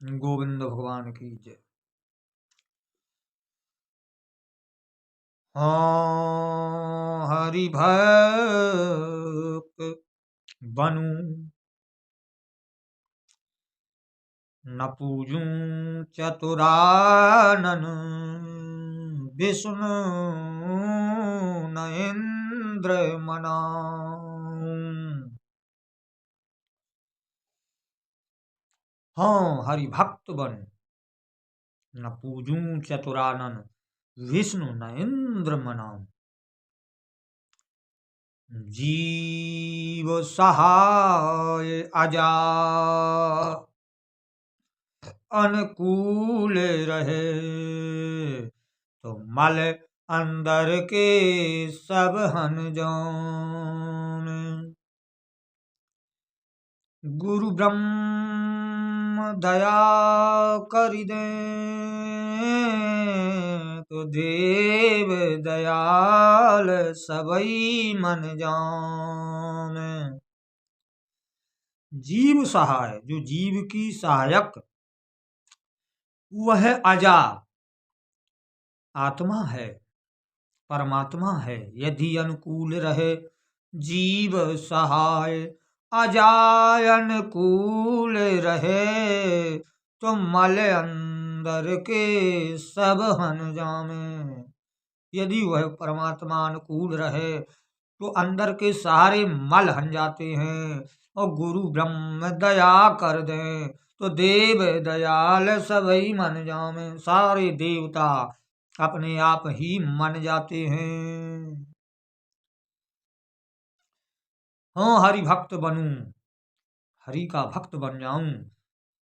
गोविंद भगवान की जय। हाँ हरि भक्त बनूं न पूजूं चतुरानन, विष्णु न इंद्र मनाऊं। हाँ हरि भक्त बनूं न पूजूं चतुरानन, विष्णु न इंद्र मनाऊं। जीव सहाय अजा अनुकूल रहे, तो मल अंदर के सब हन जान। गुरु ब्रह्म दया कर दे, तो देव दयाल सबई मन जान। जीव सहाय, जो जीव की सहायक वह अजा आत्मा है, परमात्मा है। यदि अनुकूल रहे जीव सहाय अजा अनुकूल रहे, तो मल अंदर के सब हन जामे। यदि वह परमात्मा अनुकूल रहे तो अंदर के सारे मल हन जाते हैं, और गुरु ब्रह्म दया कर दें तो देव दयाल सबई मन जामे। सारे देवता अपने आप ही मन जाते हैं। हाँ हरि भक्त बनूं, हरि का भक्त बन जाऊं,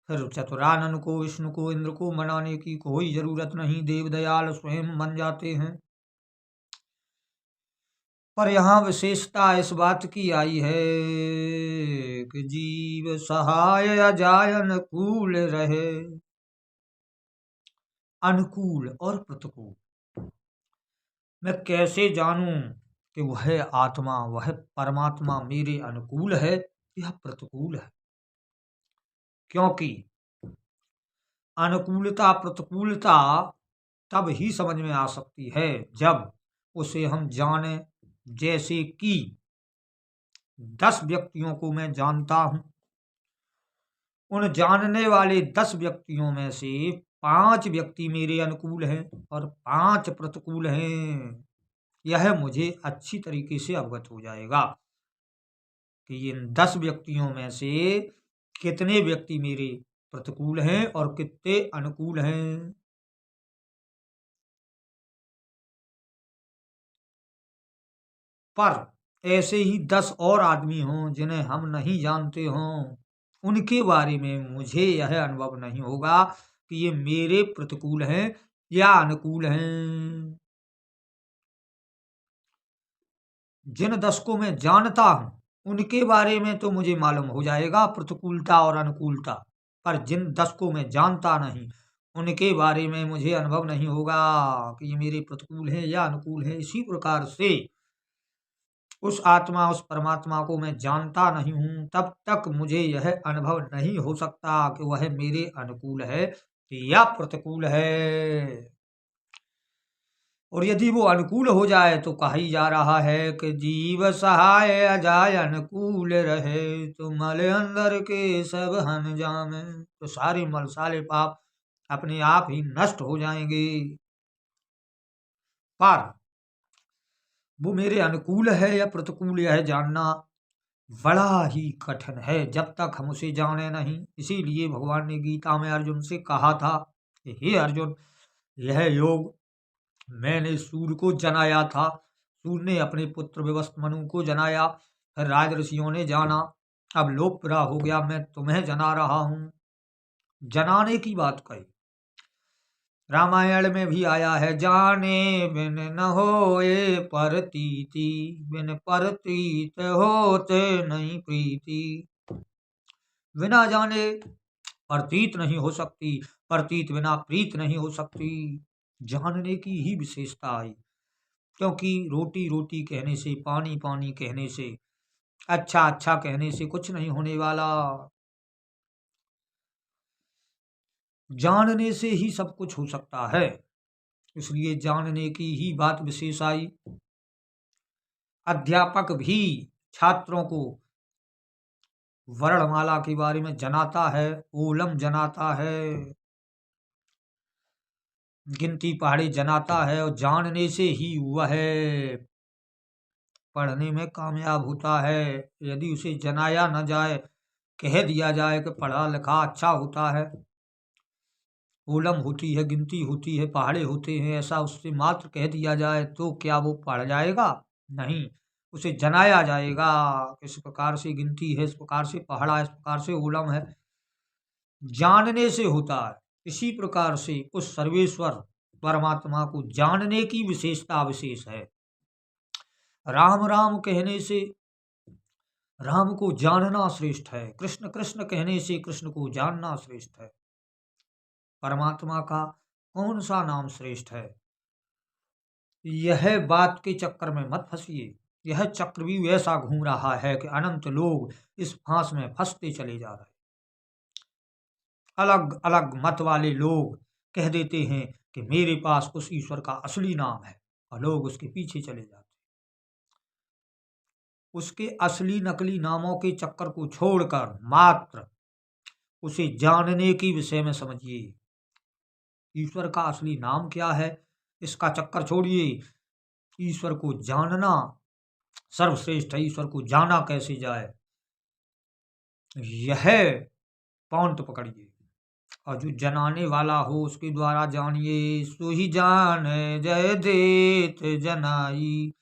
फिर चतुरानन को, विष्णु को, इंद्र को मनाने की कोई जरूरत नहीं, देव दयाल स्वयं मन जाते हैं। पर यहाँ विशेषता इस बात की आई है कि जीव सहाय अजाय अनुकूल रहे। अनुकूल और प्रतिकूल, मैं कैसे जानूं कि वह आत्मा, वह परमात्मा मेरे अनुकूल है या प्रतिकूल है? क्योंकि अनुकूलता प्रतिकूलता तब ही समझ में आ सकती है जब उसे हम जाने। जैसे कि 10 व्यक्तियों को मैं जानता हूं, उन जानने वाले 10 व्यक्तियों में से 5 व्यक्ति मेरे अनुकूल हैं और 5 प्रतिकूल हैं। यह मुझे अच्छी तरीके से अवगत हो जाएगा कि इन 10 व्यक्तियों में से कितने व्यक्ति मेरे प्रतिकूल हैं और कितने अनुकूल हैं। पर ऐसे ही 10 और आदमी हों जिन्हें हम नहीं जानते हों, उनके बारे में मुझे यह अनुभव नहीं होगा कि ये मेरे प्रतिकूल हैं या अनुकूल हैं। जिन 10 को मैं जानता हूं उनके बारे में तो मुझे मालूम हो जाएगा प्रतिकूलता और अनुकूलता, पर जिन 10 को मैं जानता नहीं उनके बारे में मुझे अनुभव नहीं होगा कि ये मेरे प्रतिकूल हैं या अनुकूल हैं। इसी प्रकार से उस आत्मा, उस परमात्मा को मैं जानता नहीं हूं, तब तक मुझे यह अनुभव नहीं हो सकता कि वह मेरे अनुकूल है या प्रतिकूल है। और यदि वो अनुकूल हो जाए तो कहा ही जा रहा है कि जीव सहाय अजाय अनुकूल रहे, तो मल अंदर के सब हन जामे। तो सारे मल, सारे पाप अपने आप ही नष्ट हो जाएंगे। पर वो मेरे अनुकूल है या प्रतिकूल, यह जानना बड़ा ही कठिन है जब तक हम उसे जाने नहीं। इसीलिए भगवान ने गीता में अर्जुन से कहा था कि हे अर्जुन, यह योग मैंने सूर्य को जनाया था, सूर्य ने अपने पुत्र विवस्वान मनु को जनाया, फिर राज ऋषियों ने जाना, अब लोक प्रहा हो गया, मैं तुम्हें जना रहा हूं। जनाने की बात कही, रामायण में भी आया है, जाने बिन न होए परतीति, बिन परतीत होते नहीं प्रीति। बिना जाने प्रतीत नहीं हो सकती, प्रतीत बिना प्रीत नहीं हो सकती। जानने की ही विशेषता आई, क्योंकि रोटी रोटी कहने से, पानी पानी कहने से, अच्छा अच्छा कहने से कुछ नहीं होने वाला। जानने से ही सब कुछ हो सकता है, इसलिए जानने की ही बात विशेष आई। अध्यापक भी छात्रों को वर्णमाला के बारे में जनाता है, ओलम जनाता है, गिनती पहाड़ी जनाता है, और जानने से ही वह पढ़ने में कामयाब होता है। यदि उसे जनाया न जाए, कह दिया जाए कि पढ़ा लिखा अच्छा होता है, ओलम होती है, गिनती होती है, पहाड़े होते हैं, ऐसा उससे मात्र कह दिया जाए तो क्या वो पढ़ जाएगा? नहीं, उसे जनाया जाएगा। इस प्रकार से गिनती है, इस प्रकार से पहाड़ा है, इस प्रकार से ओलम है, जानने से होता है। इसी प्रकार से उस सर्वेश्वर परमात्मा को जानने की विशेषता विशेष है। राम राम कहने से राम को जानना श्रेष्ठ है, कृष्ण कृष्ण कहने से कृष्ण को जानना श्रेष्ठ है। परमात्मा का कौन सा नाम श्रेष्ठ है, यह बात के चक्कर में मत फंसिए। यह चक्र भी वैसा घूम रहा है कि अनंत लोग इस फांस में फंसते चले जा रहे। अलग अलग मत वाले लोग कह देते हैं कि मेरे पास उस ईश्वर का असली नाम है, और लोग उसके पीछे चले जाते। उसके असली नकली नामों के चक्कर को छोड़कर मात्र उसे जानने की विषय में समझिए। ईश्वर का असली नाम क्या है, इसका चक्कर छोड़िए। ईश्वर को जानना सर्वश्रेष्ठ है। ईश्वर को जाना कैसे जाए, यह पॉइंट पकड़िए, और जो जनाने वाला हो उसके द्वारा जानिए। सो ही जान जय देत जनाई,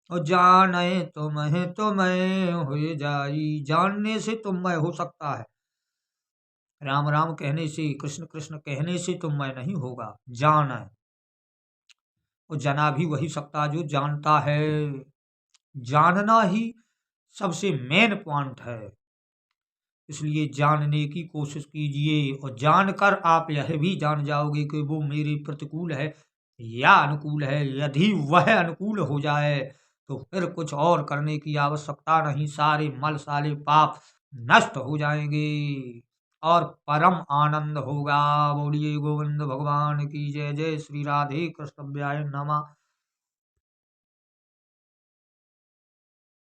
और जाने तो मैं हो जाई। जानने से तुममय हो सकता है, राम राम कहने से, कृष्ण कृष्ण कहने से तुममय नहीं होगा। जान है, और जना भी वही सकता जो जानता है। जानना ही सबसे मेन पॉइंट है, इसलिए जानने की कोशिश कीजिए, और जानकर आप यह भी जान जाओगे कि वो मेरे प्रतिकूल है या अनुकूल है। यदि वह अनुकूल हो जाए तो फिर कुछ और करने की आवश्यकता नहीं, सारे मल सारे पाप नष्ट हो जाएंगे और परम आनंद होगा। बोलिए गोविंद भगवान की जय। जय श्री राधे कृष्ण नमः।